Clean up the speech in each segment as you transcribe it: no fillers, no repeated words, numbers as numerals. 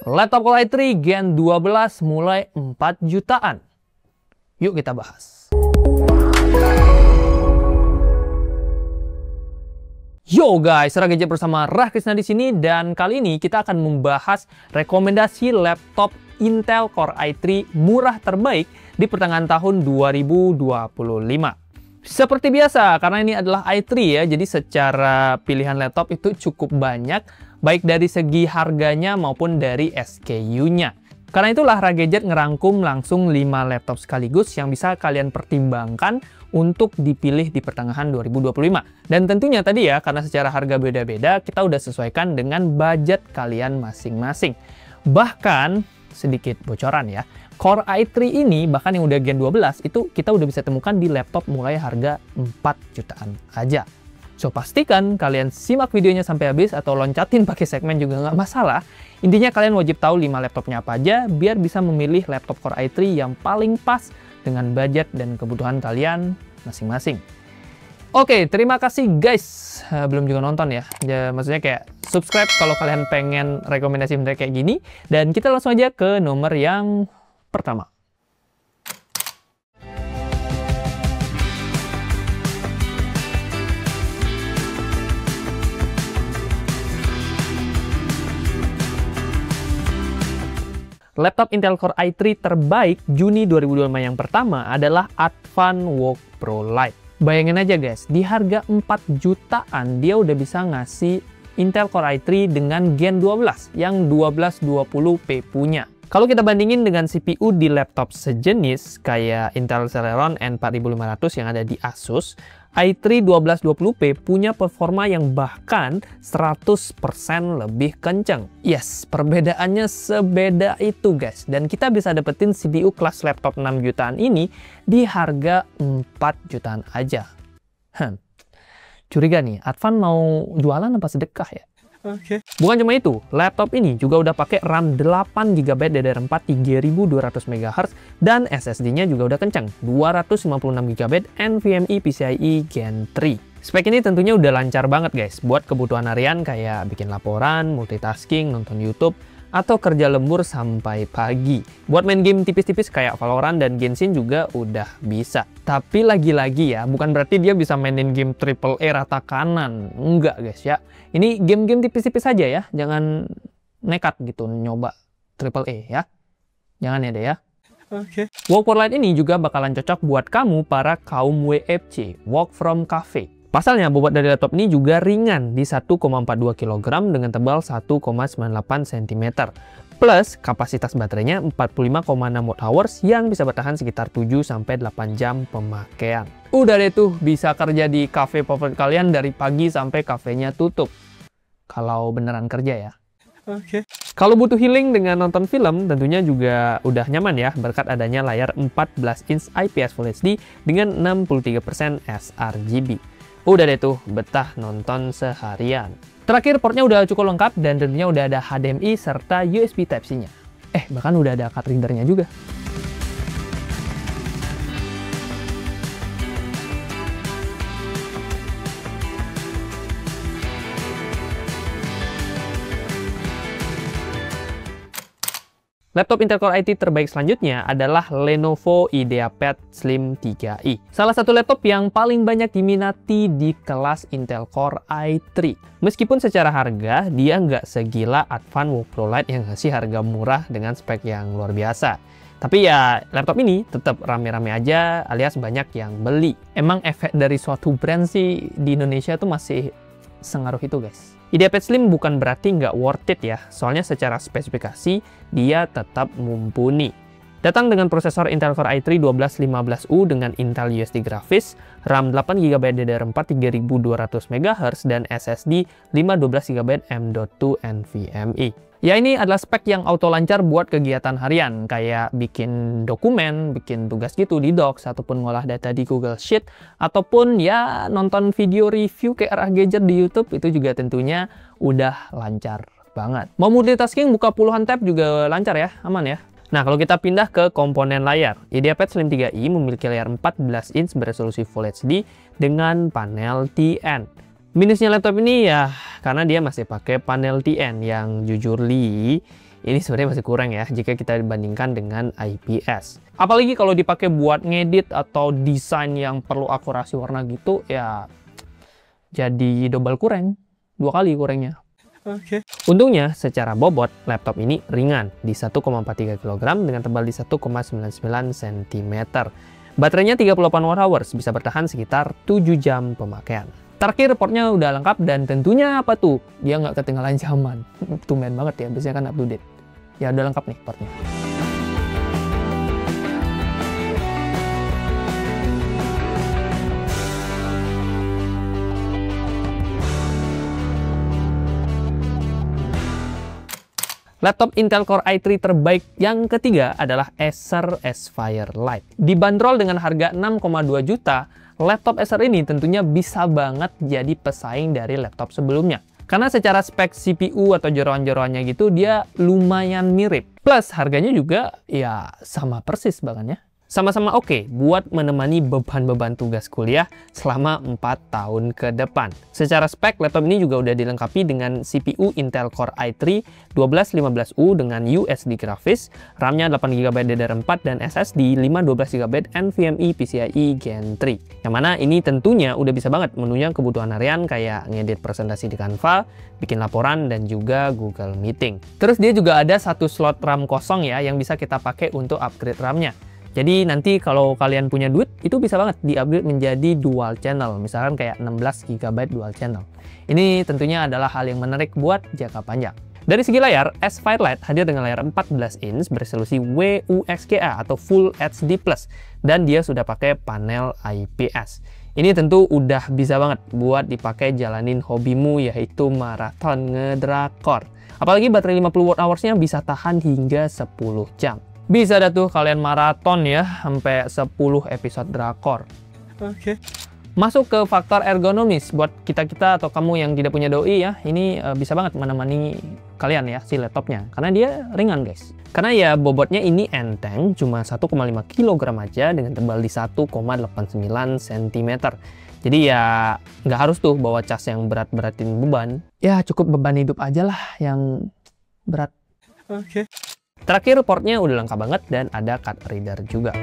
Laptop Core i3 Gen 12 mulai 4 jutaan. Yuk kita bahas. Yo guys, Ragadget bersama Rahkrisna di sini, dan kali ini kita akan membahas rekomendasi laptop Intel Core i3 murah terbaik di pertengahan tahun 2025. Seperti biasa, karena ini adalah i3 ya, jadi secara pilihan laptop itu cukup banyak, baik dari segi harganya maupun dari SKU-nya. Karena itulah Ragadget ngerangkum langsung 5 laptop sekaligus yang bisa kalian pertimbangkan untuk dipilih di pertengahan 2025. Dan tentunya tadi ya, karena secara harga beda-beda, kita udah sesuaikan dengan budget kalian masing-masing. Bahkan, sedikit bocoran ya, Core i3 ini, bahkan yang udah Gen 12, itu kita udah bisa temukan di laptop mulai harga 4 jutaan aja. So, pastikan kalian simak videonya sampai habis atau loncatin pakai segmen juga nggak masalah. Intinya kalian wajib tahu 5 laptopnya apa aja, biar bisa memilih laptop Core i3 yang paling pas dengan budget dan kebutuhan kalian masing-masing. Oke, terima kasih guys. Belum juga nonton ya. Maksudnya kayak subscribe kalau kalian pengen rekomendasi mereka kayak gini. Dan kita langsung aja ke nomor yang pertama. Laptop Intel Core i3 terbaik Juni 2025 yang pertama adalah Advanced Pro Lite. Bayangin aja guys, di harga 4 jutaan dia udah bisa ngasih Intel Core i3 dengan Gen 12 yang 1220p punya. Kalau kita bandingin dengan CPU di laptop sejenis kayak Intel Celeron N4500 yang ada di Asus, i3 1220p punya performa yang bahkan 100% lebih kenceng. Yes, perbedaannya sebeda itu guys. Dan kita bisa dapetin CPU kelas laptop 6 jutaan ini di harga 4 jutaan aja. Curiga nih, Advan mau jualan apa sedekah ya? Oke. Bukan cuma itu, laptop ini juga udah pakai RAM 8GB DDR4 3200 MHz dan SSD-nya juga udah kencang, 256GB NVMe PCIe Gen 3. Spek ini tentunya udah lancar banget guys, buat kebutuhan harian kayak bikin laporan, multitasking, nonton YouTube, atau kerja lembur sampai pagi. Buat main game tipis-tipis kayak Valorant dan Genshin juga udah bisa. Tapi lagi-lagi ya, bukan berarti dia bisa mainin game AAA rata kanan. Enggak guys ya. Ini game-game tipis-tipis aja ya. Jangan nekat gitu nyoba AAA ya. Jangan ya deh ya. Oke. Work for Light ini juga bakalan cocok buat kamu para kaum WFC, Work from Cafe. Pasalnya, bobot dari laptop ini juga ringan di 1,42 kg dengan tebal 1,98 cm. Plus, kapasitas baterainya 45,6 Wh yang bisa bertahan sekitar 7-8 jam pemakaian. Udah deh tuh, bisa kerja di cafe favorit kalian dari pagi sampai kafenya tutup. Kalau beneran kerja ya. Oke. Kalau butuh healing dengan nonton film, tentunya juga udah nyaman ya, berkat adanya layar 14 inch IPS Full HD dengan 63% sRGB. Udah deh tuh, betah nonton seharian. Terakhir, portnya udah cukup lengkap dan tentunya udah ada HDMI serta USB Type-C-nya. Bahkan udah ada card reader-nya juga. Laptop Intel Core i3 terbaik selanjutnya adalah Lenovo IdeaPad Slim 3i. Salah satu laptop yang paling banyak diminati di kelas Intel Core i3. Meskipun secara harga, dia nggak segila Advanced Pro Lite yang ngasih harga murah dengan spek yang luar biasa. Tapi ya, laptop ini tetap rame-rame aja alias banyak yang beli. Emang efek dari suatu brand sih di Indonesia tuh masih sengaruh itu guys. IdeaPad Slim bukan berarti nggak worth it ya, soalnya secara spesifikasi dia tetap mumpuni. Datang dengan prosesor Intel Core i3 1215U dengan Intel USD Graphics, RAM 8GB DDR4 3200 MHz, dan SSD 512GB M.2 NVMe. Ya, ini adalah spek yang auto lancar buat kegiatan harian, kayak bikin dokumen, bikin tugas gitu di Docs, ataupun ngolah data di Google Sheet, ataupun ya nonton video review kayak Ragadget di YouTube, itu juga tentunya udah lancar banget. Mau multitasking buka puluhan tab juga lancar ya, aman ya. Nah, kalau kita pindah ke komponen layar, IdeaPad Slim 3i memiliki layar 14 inch beresolusi Full HD dengan panel TN. Minusnya laptop ini ya karena dia masih pakai panel TN yang jujur li Ini sebenarnya masih kurang ya jika kita bandingkan dengan IPS. Apalagi kalau dipakai buat ngedit atau desain yang perlu akurasi warna gitu, ya jadi double kurang, 2 kali kurangnya. Untungnya, secara bobot, laptop ini ringan di 1,43 kg dengan tebal di 1,99 cm. Baterainya 38 Wh, bisa bertahan sekitar 7 jam pemakaian. Terakhir, portnya udah lengkap dan tentunya apa tuh? Dia nggak ketinggalan zaman. Tumben banget ya, biasanya kan up to date. Ya udah lengkap nih portnya. Laptop Intel Core i3 terbaik yang ketiga adalah Acer Aspire Lite. Dibanderol dengan harga 6,2 juta, laptop Acer ini tentunya bisa banget jadi pesaing dari laptop sebelumnya. Karena secara spek CPU atau jeroan-jeroannya gitu, dia lumayan mirip. Plus harganya juga ya sama persis bahkan ya. Sama-sama oke buat menemani beban-beban tugas kuliah selama 4 tahun ke depan. Secara spek, laptop ini juga udah dilengkapi dengan CPU Intel Core i3 1215U dengan USD grafis, RAM-nya 8GB DDR4 dan SSD 512GB NVMe PCIe Gen 3. Yang mana ini tentunya udah bisa banget menunjang kebutuhan harian kayak ngedit presentasi di Canva, bikin laporan, dan juga Google Meeting. Terus dia juga ada satu slot RAM kosong ya yang bisa kita pakai untuk upgrade RAM-nya. Jadi nanti kalau kalian punya duit, itu bisa banget di-upgrade menjadi dual channel. Misalkan kayak 16GB dual channel. Ini tentunya adalah hal yang menarik buat jangka panjang. Dari segi layar, Aspire Lite hadir dengan layar 14 inch beresolusi WUXGA atau Full HD+. Dan dia sudah pakai panel IPS. Ini tentu udah bisa banget buat dipakai jalanin hobimu, yaitu maraton ngedrakor. Apalagi baterai 50 Wh-nya bisa tahan hingga 10 jam. Bisa dah tuh kalian maraton ya, sampai 10 episode drakor. Masuk ke faktor ergonomis. Buat kita-kita atau kamu yang tidak punya doi ya, ini bisa banget menemani kalian ya, si laptopnya. Karena dia ringan guys. Karena ya bobotnya ini enteng, cuma 1,5 kg aja dengan tebal di 1,89 cm. Jadi ya nggak harus tuh bawa cas yang berat-beratin beban. Ya cukup beban hidup aja lah yang berat. Terakhir, portnya udah lengkap banget dan ada card reader juga.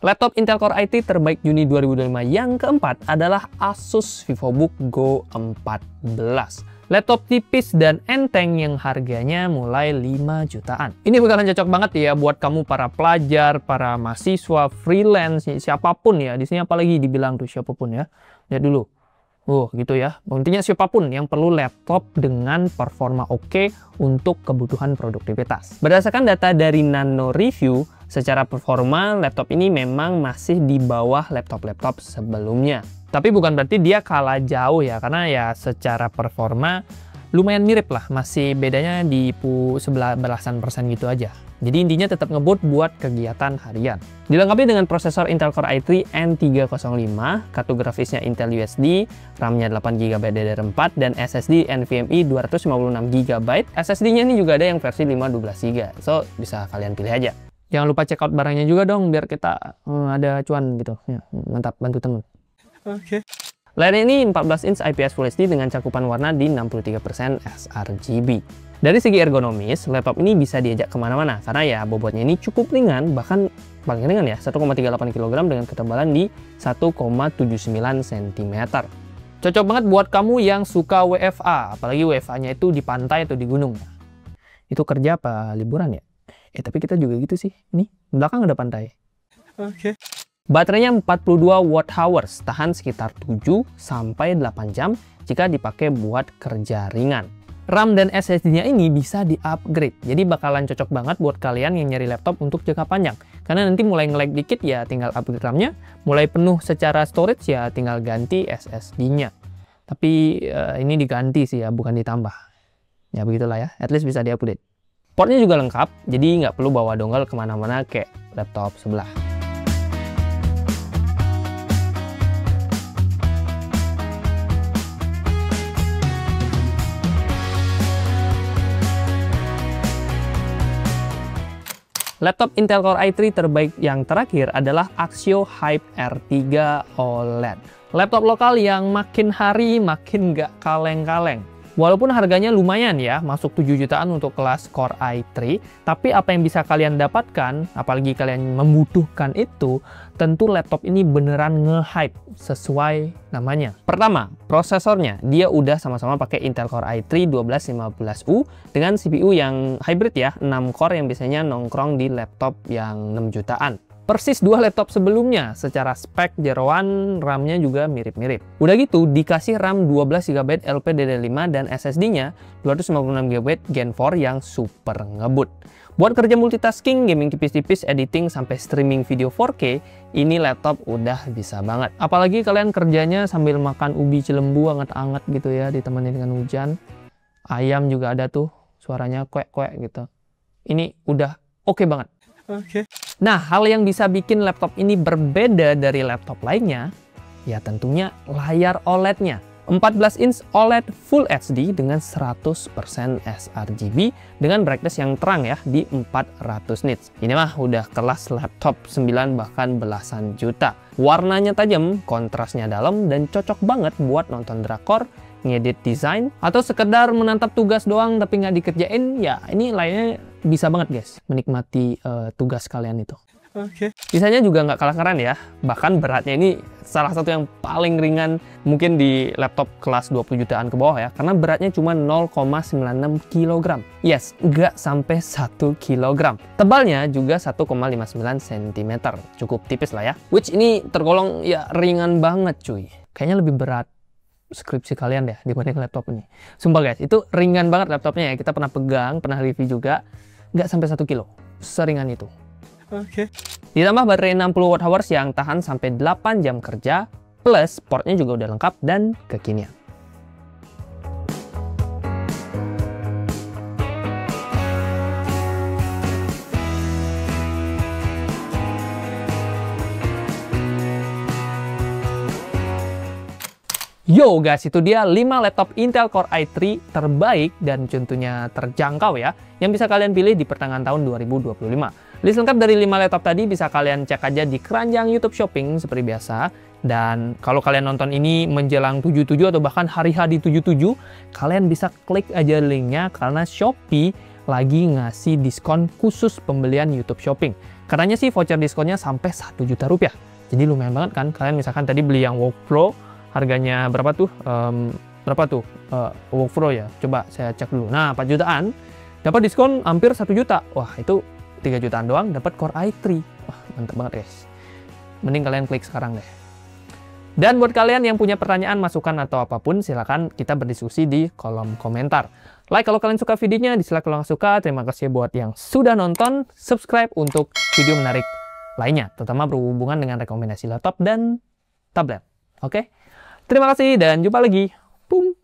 Laptop Intel Core i3 terbaik Juni 2025 yang keempat adalah Asus VivoBook Go 14. Laptop tipis dan enteng yang harganya mulai 5 jutaan. Ini bakalan cocok banget ya buat kamu para pelajar, para mahasiswa, freelance, siapapun ya. Di sini apalagi dibilang tuh siapapun ya. Lihat dulu. Gitu ya. Intinya siapapun yang perlu laptop dengan performa oke untuk kebutuhan produktivitas. Berdasarkan data dari Nano Review, secara performa laptop ini memang masih di bawah laptop-laptop sebelumnya. Tapi bukan berarti dia kalah jauh ya, karena ya secara performa lumayan mirip lah, masih bedanya di belasan persen gitu aja. Jadi intinya tetap ngebut buat kegiatan harian. Dilengkapi dengan prosesor Intel Core i3 N305, kartu grafisnya Intel USD, RAM-nya 8GB DDR4, dan SSD NVMe 256GB. SSD-nya ini juga ada yang versi 512GB, so bisa kalian pilih aja. Jangan lupa check out barangnya juga dong, biar kita ada cuan gitu. Ya, mantap, bantu temen. Layar ini 14 inch IPS Full HD dengan cakupan warna di 63% sRGB. Dari segi ergonomis, laptop ini bisa diajak kemana-mana karena ya bobotnya ini cukup ringan, bahkan paling ringan ya, 1,38 kg dengan ketebalan di 1,79 cm. Cocok banget buat kamu yang suka WFA, apalagi WFA-nya itu di pantai atau di gunung. Itu kerja apa liburan ya? Tapi kita juga gitu sih. Nih, belakang ada pantai. Baterainya 42 Wh, tahan sekitar 7-8 jam jika dipakai buat kerja ringan. RAM dan SSD-nya ini bisa di-upgrade, jadi bakalan cocok banget buat kalian yang nyari laptop untuk jangka panjang. Karena nanti mulai nge-lag dikit ya tinggal upgrade RAM-nya, mulai penuh secara storage ya tinggal ganti SSD-nya. Tapi ini diganti sih ya, bukan ditambah. Ya begitulah ya, at least bisa di-upgrade. Portnya juga lengkap, jadi nggak perlu bawa dongle kemana-mana kayak laptop sebelah. Laptop Intel Core i3 terbaik yang terakhir adalah Axio Hype R3 OLED. Laptop lokal yang makin hari makin nggak kaleng-kaleng. Walaupun harganya lumayan ya, masuk 7 jutaan untuk kelas Core i3, tapi apa yang bisa kalian dapatkan, apalagi kalian membutuhkan itu, tentu laptop ini beneran nge-hype sesuai namanya. Pertama, prosesornya. Dia udah sama-sama pakai Intel Core i3 1250U dengan CPU yang hybrid ya, 6 core yang biasanya nongkrong di laptop yang 6 jutaan. Persis dua laptop sebelumnya, secara spek jeroan RAM-nya juga mirip-mirip. Udah gitu, dikasih RAM 12GB LPDDR5 dan SSD-nya 256GB Gen 4 yang super ngebut. Buat kerja multitasking, gaming tipis-tipis, editing, sampai streaming video 4K, ini laptop udah bisa banget. Apalagi kalian kerjanya sambil makan ubi cilembu anget-anget gitu ya, ditemani dengan hujan. Ayam juga ada tuh, suaranya kuek-kuek gitu. Ini udah oke banget. Nah, hal yang bisa bikin laptop ini berbeda dari laptop lainnya, ya tentunya layar OLED-nya. 14 inch OLED Full HD dengan 100% sRGB dengan brightness yang terang ya di 400 nits. Ini mah udah kelas laptop 9 bahkan belasan juta. Warnanya tajam, kontrasnya dalam, dan cocok banget buat nonton drakor, ngedit desain, atau sekedar menantap tugas doang tapi nggak dikerjain. Ya ini lainnya bisa banget guys menikmati tugas kalian itu. Desainnya juga nggak kalah keren ya, bahkan beratnya ini salah satu yang paling ringan mungkin di laptop kelas 20 jutaan ke bawah ya, karena beratnya cuma 0,96 kg. Yes, nggak sampai 1 kg. Tebalnya juga 1,59 cm, cukup tipis lah ya. Which ini tergolong ya ringan banget cuy. Kayaknya lebih berat skripsi kalian deh dibanding laptop ini. Sumpah guys, itu ringan banget laptopnya ya. Kita pernah pegang, pernah review juga, nggak sampai 1 kilo. Seringan itu. Ditambah baterai 60 Wh yang tahan sampai 8 jam kerja, plus portnya juga udah lengkap dan kekinian. Yo guys, itu dia 5 laptop Intel Core i3 terbaik dan tentunya terjangkau ya, yang bisa kalian pilih di pertengahan tahun 2025. List lengkap dari 5 laptop tadi bisa kalian cek aja di keranjang YouTube Shopping seperti biasa. Dan kalau kalian nonton ini menjelang 77 atau bahkan hari H di 77, kalian bisa klik aja linknya karena Shopee lagi ngasih diskon khusus pembelian YouTube Shopping. Katanya sih voucher diskonnya sampai 1 juta rupiah. Jadi lumayan banget kan, kalian misalkan tadi beli yang Workflow, harganya berapa tuh? Workflow ya, coba saya cek dulu. Nah, 4 jutaan, dapat diskon hampir 1 juta. Wah, itu 3 jutaan doang dapat Core i3. Wah, mantap banget guys. Mending kalian klik sekarang deh. Dan buat kalian yang punya pertanyaan, masukan, atau apapun, silakan kita berdiskusi di kolom komentar. Like kalau kalian suka videonya, dislike kalau nggak suka. Terima kasih buat yang sudah nonton. Subscribe untuk video menarik lainnya, terutama berhubungan dengan rekomendasi laptop dan tablet. Oke? Terima kasih dan jumpa lagi. Boom!